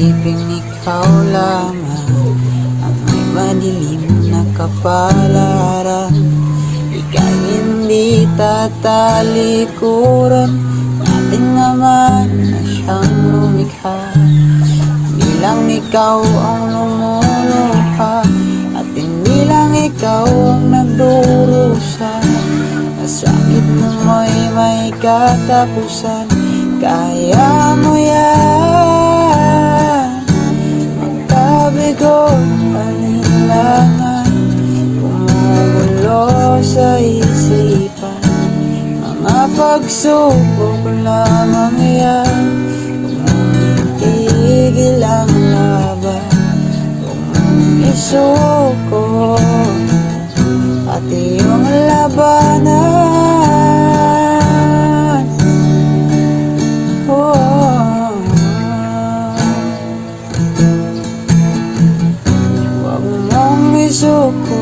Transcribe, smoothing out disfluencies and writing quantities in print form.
Isiping ikaw lamang ang may madilim na kapalaran. Ika'y hindi tatalikuran, ating naman na siyang lumikha. Bilang ikaw ang lumuluha, at hindi lang ikaw ang nagdurusa. Nasakit mo may katapusan, kaya mo yan. Magkabigo alinlangan, gumugulo sa isipan. Mga pagsubok lamang yan, tigil ang laban. Kung isuko at iyong labanan, oh, huwag mong isuko.